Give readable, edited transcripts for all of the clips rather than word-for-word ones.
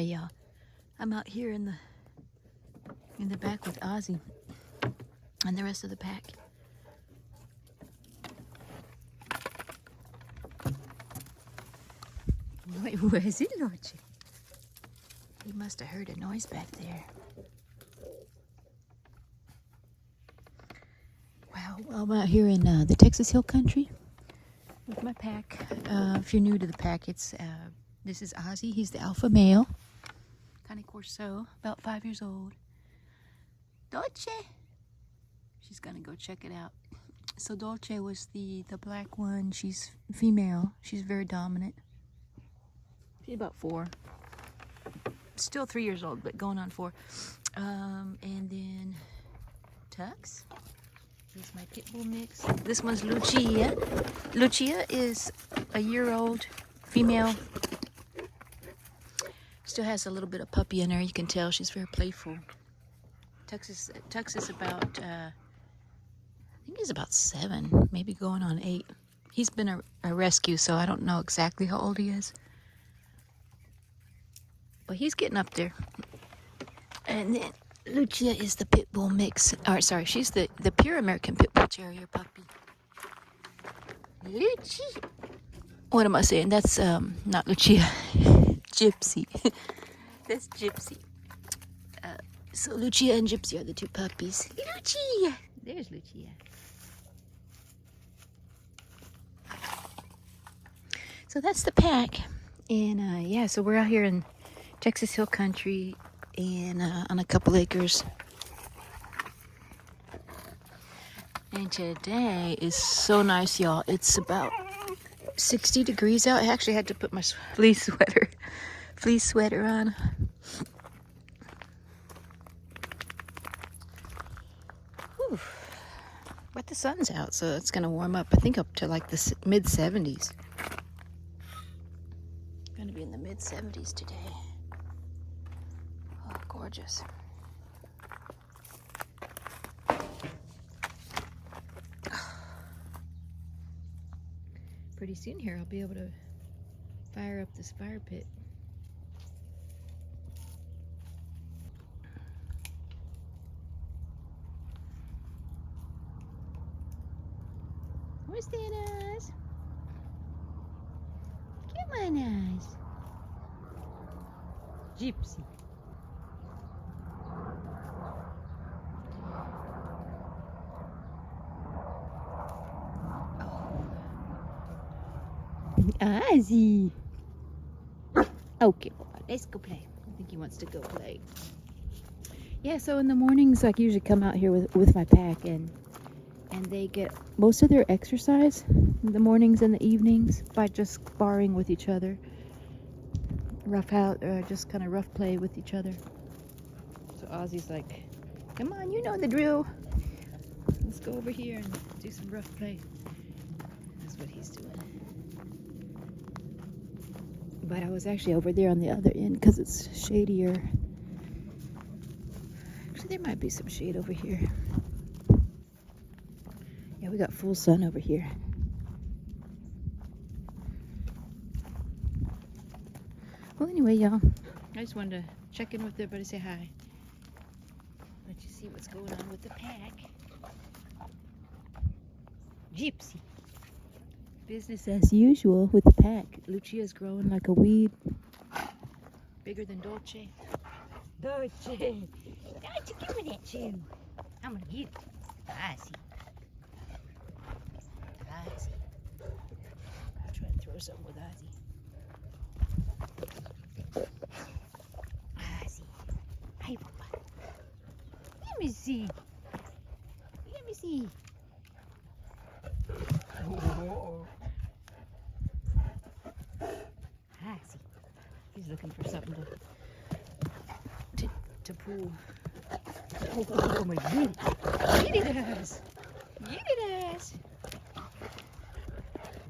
Hey y'all, I'm out here in the back with Ozzy and the rest of the pack. Wait, where is it, Lorche? He must have heard a noise back there. Wow, well, I'm out here in the Texas Hill Country with my pack. If you're new to the pack, this is Ozzy. He's the alpha male. Cane Corso, about 5 years old. Dolce. She's gonna go check it out. So Dolce was the black one. She's female. She's very dominant. She's about 4. Still 3 years old, but going on 4. And then Tux. Here's my pitbull mix. This one's Lucia. Lucia is a year-old female. Still has a little bit of puppy in her. You can tell she's very playful. Tux is about, I think he's about 7, maybe going on 8. He's been a rescue, so I don't know exactly how old he is. But he's getting up there. And then Lucia is the pit bull mix. Or sorry, she's the pure American pit bull terrier puppy. Lucia. What am I saying? That's not Lucia. Gypsy. That's Gypsy. So Lucia and Gypsy are the 2 puppies. Lucia. There's Lucia. So that's the pack. And yeah, so we're out here in Texas Hill Country and on a couple acres. And today is so nice, y'all. It's about 60 degrees out. I actually had to put my fleece sweater on. Whew. But the sun's out, so it's gonna warm up. I think up to like the mid 70s. Gonna be in the mid 70s today. Oh, gorgeous. Pretty soon here I'll be able to fire up this fire pit. Where's that Oz? Come on, Oz. Gypsy. Ozzy. Okay, let's go play. I think he wants to go play. Yeah, so in the mornings, I usually come out here with my pack, and they get most of their exercise in the mornings and the evenings by just sparring with each other. Just kind of rough play with each other. So Ozzy's like, come on, you know the drill. Let's go over here and do some rough play. That's what he's doing. But I was actually over there on the other end because it's shadier. Actually, there might be some shade over here. Yeah, we got full sun over here. Well, anyway, y'all, I just wanted to check in with everybody, say hi. Let you see what's going on with the pack. Gypsy. Business as usual with the pack. Lucia's growing like a weed. Bigger than Dolce. Dolce! Dolce, give me that chew. I'm gonna get it. Ozzy. Ozzy. I'll try and throw something with Ozzy. Ozzy. Hey, Papa. Let me see. Let me see. Ozzy. He's looking for something to pull. Oh my goodness. Get it, Oz. Get it, Oz.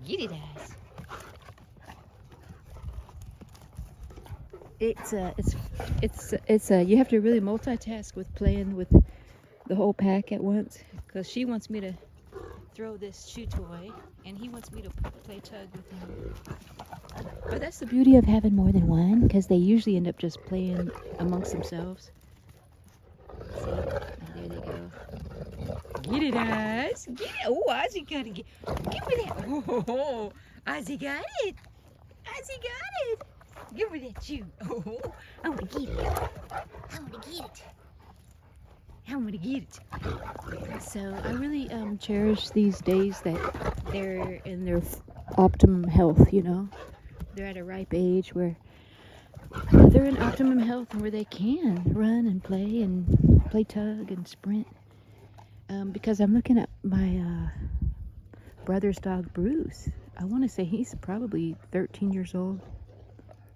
Get it, Oz. It's you have to really multitask with playing with the whole pack at once, because she wants me to throw this chew toy, and he wants me to play tug with him. But that's the beauty of having more than one, because they usually end up just playing amongst themselves. See? Oh, there they go. Get it, Oz. Get it. Oh, Ozzy got it. Give me that. Oh, Ozzy got it. Ozzy got it. Give me that chew. Oh, I want to get it. I want to get it. I want to get it. So I really cherish these days that they're in their optimum health, you know. They're at a ripe age where they're in optimum health and where they can run and play tug and sprint. Because I'm looking at my brother's dog, Bruce. I want to say he's probably 13 years old,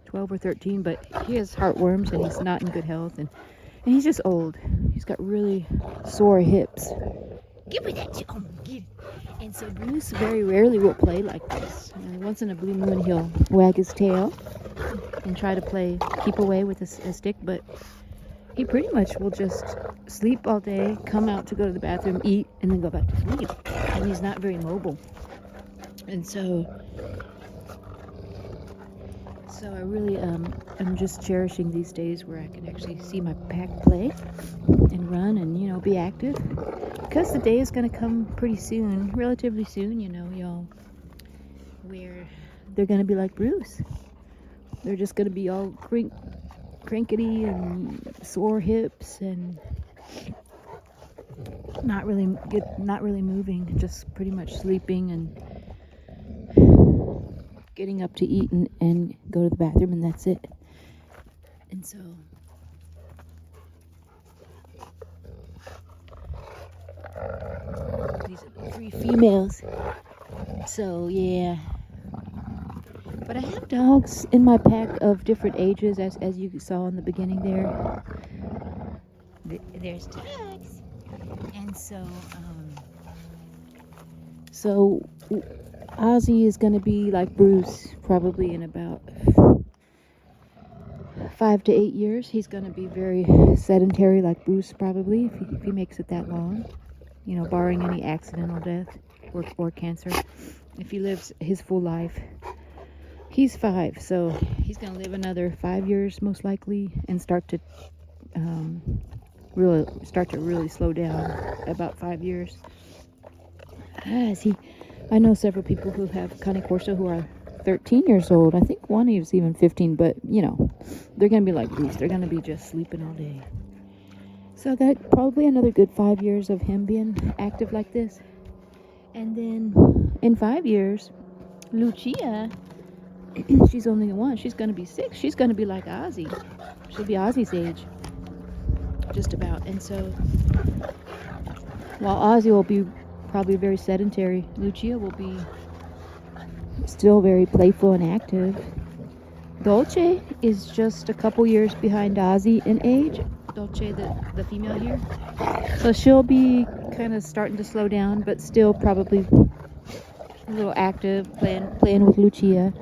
12 or 13, but he has heartworms and he's not in good health. And he's just old. He's got really sore hips. Give me that. Oh, get it. And so Bruce very rarely will play like this. Once in a blue moon, he'll wag his tail and try to keep away with a stick, but he pretty much will just sleep all day, come out to go to the bathroom, eat, and then go back to sleep. And he's not very mobile. And so I really am just cherishing these days where I can actually see my pack play and run and, you know, be active. Because the day is going to come pretty soon, relatively soon, you know, y'all, where they're going to be like Bruce. They're just going to be all crankety and sore hips and not really moving, just pretty much sleeping and getting up to eat and go to the bathroom, and that's it. And so these are the 3 females. So yeah. But I have dogs in my pack of different ages, as you saw in the beginning there. There's Tux. And so Ozzy is going to be like Bruce probably in about 5 to 8 years. He's going to be very sedentary like Bruce probably if he makes it that long, you know, barring any accidental death or cancer. If he lives his full life. He's 5, so he's going to live another 5 years most likely and start to really slow down about 5 years. I know several people who have Cane Corso who are 13 years old. I think one is even 15, but, you know, they're going to be like Bruce. They're going to be just sleeping all day. So I got probably another good 5 years of him being active like this. And then in 5 years, Lucia, she's only 1. She's going to be 6. She's going to be like Ozzy. She'll be Ozzy's age. Just about. And so, while Ozzy will be probably very sedentary, Lucia will be still very playful and active. Dolce is just a couple years behind Ozzy in age. Dolce, the female here. So she'll be kind of starting to slow down, but still probably a little active, playing with Lucia.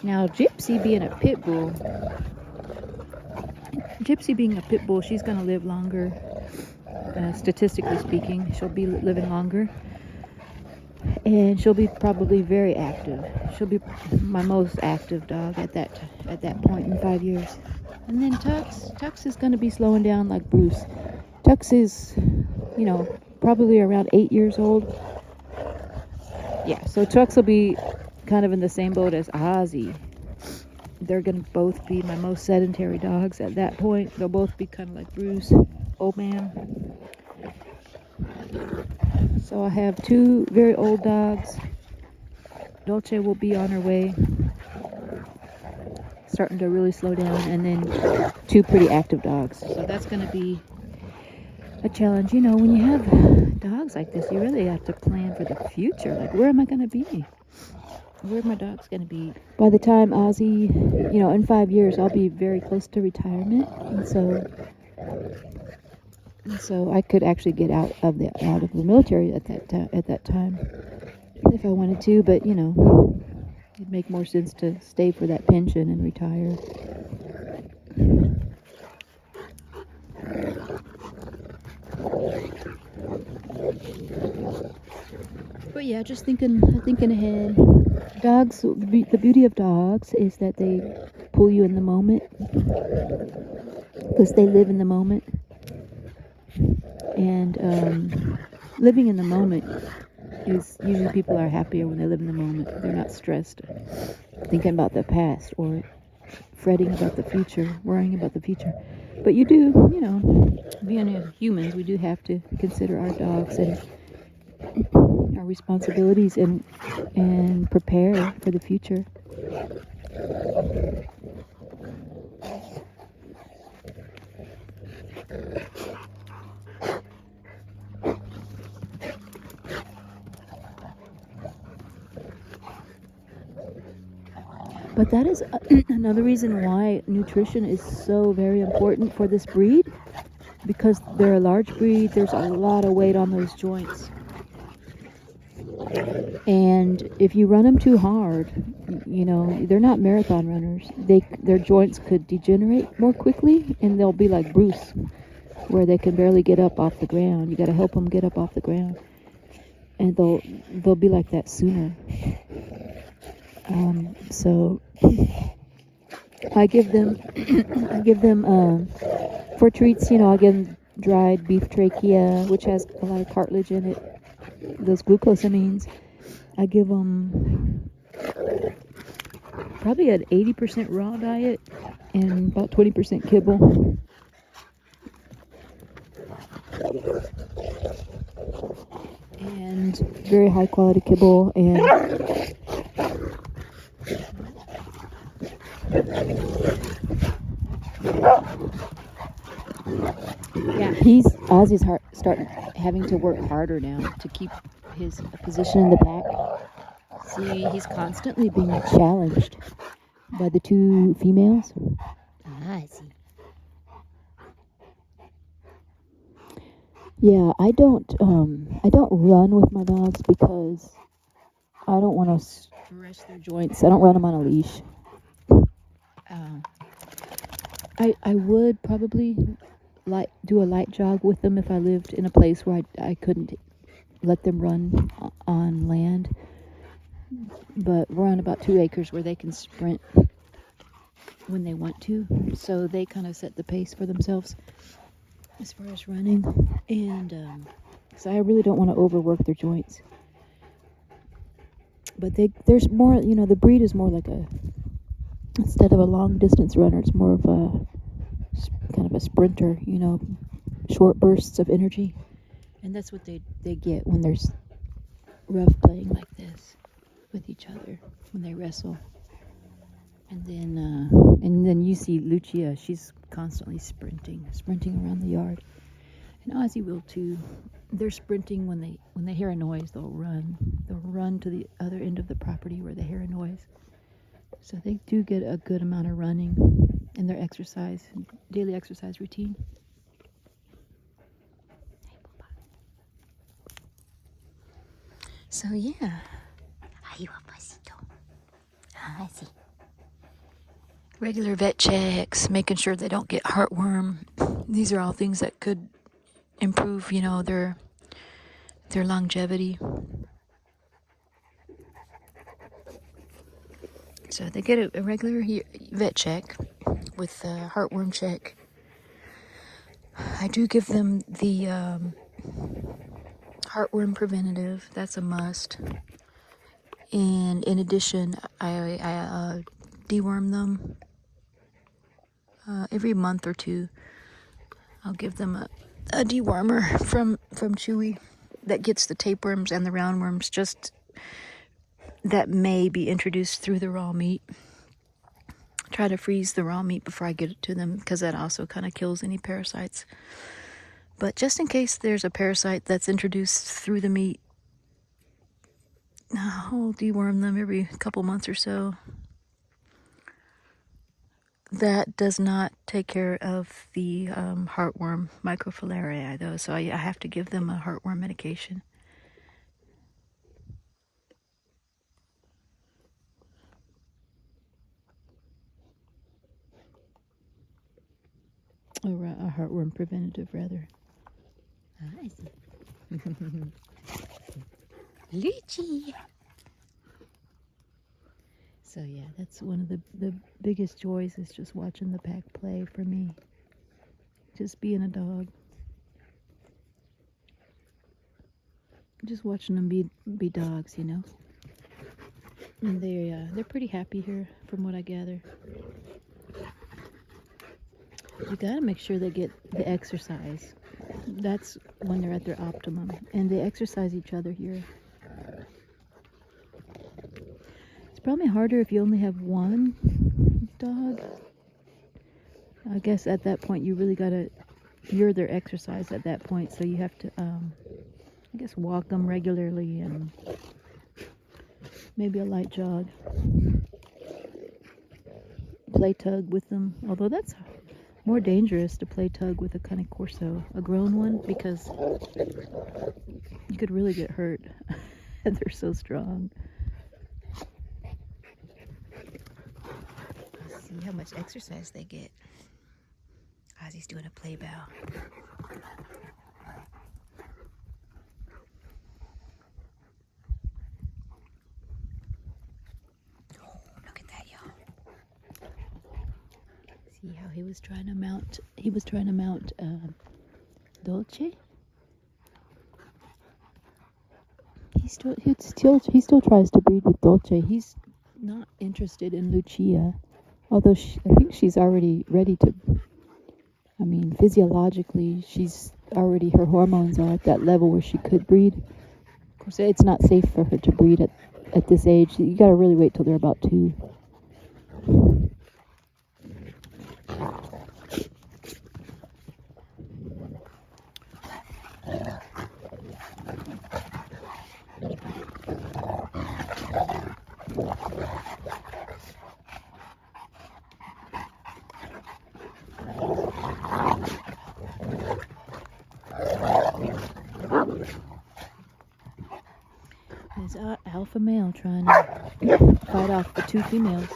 Now, Gypsy being a pit bull, she's going to live longer. Statistically speaking, she'll be living longer. And she'll be probably very active. She'll be my most active dog at that point in 5 years. And then Tux is going to be slowing down like Bruce. Tux is, you know, probably around 8 years old. Yeah, so Tux will be kind of in the same boat as Ozzy. They're going to both be my most sedentary dogs at that point. They'll both be kind of like Bruce, old man. So I have 2 very old dogs. Dolce will be on her way, starting to really slow down, and then 2 pretty active dogs. So that's going to be a challenge. You know, when you have dogs like this, you really have to plan for the future. Like, where am I going to be? Where are my dogs going to be? By the time Ozzy, you know, in 5 years, I'll be very close to retirement, and so I could actually get out of the military at that time if I wanted to. But, you know, it'd make more sense to stay for that pension and retire. But yeah, just thinking ahead. Dogs, the beauty of dogs is that they pull you in the moment because they live in the moment. And living in the moment is usually people are happier when they live in the moment. They're not stressed, thinking about the past or fretting about the future, worrying about the future. But you do, being humans, we do have to consider our dogs and our responsibilities and prepare for the future. But that is another reason why nutrition is so very important for this breed, because they're a large breed. There's a lot of weight on those joints. And if you run them too hard, they're not marathon runners. Their joints could degenerate more quickly, and they'll be like Bruce, where they can barely get up off the ground. You got to help them get up off the ground, and they'll be like that sooner. So I give them for treats. I give them dried beef trachea, which has a lot of cartilage in it. Those glucosamines. I give them probably an 80% raw diet and about 20% kibble. And very high quality kibble. And yeah, Ozzy's starting having to work harder now to keep his position in the pack. See, he's constantly being challenged by the two females. I see. Yeah, I don't run with my dogs because I don't want to stress their joints. I don't run them on a leash. I would probably do a light jog with them if I lived in a place where I couldn't let them run on land. But we're on about 2 acres where they can sprint when they want to, so they kind of set the pace for themselves as far as running. And so I really don't want to overwork their joints. But there's more, the breed is more like instead of a long distance runner, it's more of a kind of a sprinter, short bursts of energy. And that's what they get when there's rough playing like this with each other, when they wrestle. And then you see Lucia, she's constantly sprinting around the yard. And Ozzy will too. They're sprinting when they hear a noise, they'll run to the other end of the property where they hear a noise. So they do get a good amount of running in their daily exercise routine. So yeah. I see. Regular vet checks, making sure they don't get heartworm. These are all things that could improve, their longevity. So they get a regular vet check with a heartworm check. I do give them the heartworm preventative. That's a must. And in addition, I deworm them every month or two. I'll give them a dewormer from Chewy that gets the tapeworms and the roundworms just that may be introduced through the raw meat. Try to freeze the raw meat before I get it to them because that also kind of kills any parasites. But just in case there's a parasite that's introduced through the meat, I'll deworm them every couple months or so. That does not take care of the heartworm microfilariae, though, so I have to give them a heartworm medication. Or a heartworm preventative, rather. I see. Lucci. So yeah, that's one of the biggest joys is just watching the pack play for me. Just being a dog. Just watching them be dogs, you know. And they're pretty happy here from what I gather. You gotta make sure they get the exercise. That's when they're at their optimum. And they exercise each other here. It's probably harder if you only have one dog. I guess at that point you really gotta, you're their exercise at that point, so you have to, I guess, walk them regularly and maybe a light jog. Play tug with them, although that's more dangerous to play tug with a Cane Corso, a grown one, because you could really get hurt. They're so strong. Let's see how much exercise they get. Ozzy's doing a play bow. Oh, look at that, y'all. See how he was trying to mount. He was trying to mount Dolce. He still tries to breed with Dolce. He's not interested in Lucia, although I think she's already ready to. I mean, physiologically, she's already, her hormones are at that level where she could breed. Of course, it's not safe for her to breed at this age. You gotta really wait till they're about 2. There's an alpha male trying to fight off the 2 females.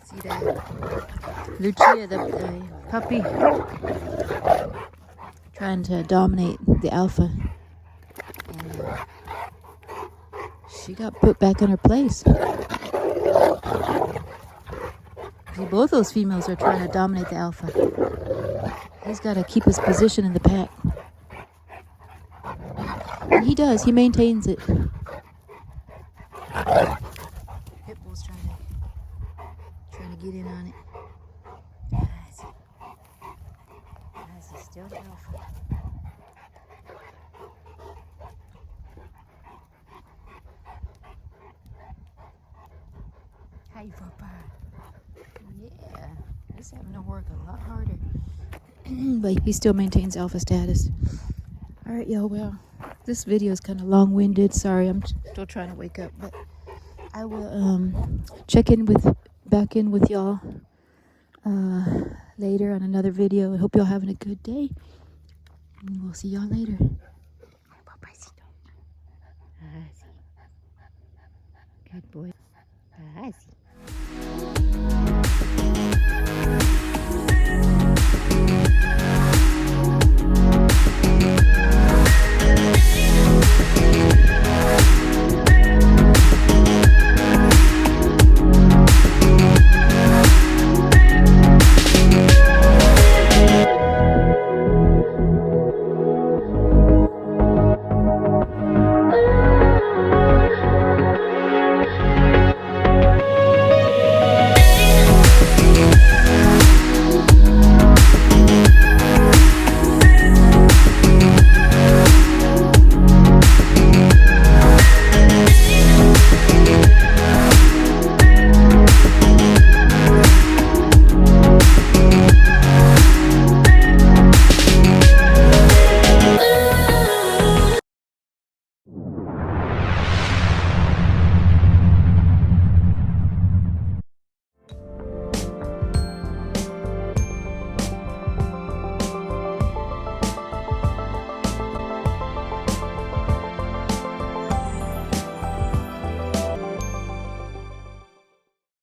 See that? Lucia, the puppy, trying to dominate the alpha. And she got put back in her place. See, both those females are trying to dominate the alpha. He's got to keep his position in the pack. And he does. He maintains it. Pitbull's trying to get in on it. He's still the alpha. Hi, Papa. Yeah, he's having to work a lot harder. But he still maintains alpha status. Alright, y'all, well, this video is kind of long-winded. Sorry, I'm still trying to wake up, but I will check in back in with y'all later on another video. I hope y'all having a good day. And we'll see y'all later. Good boy.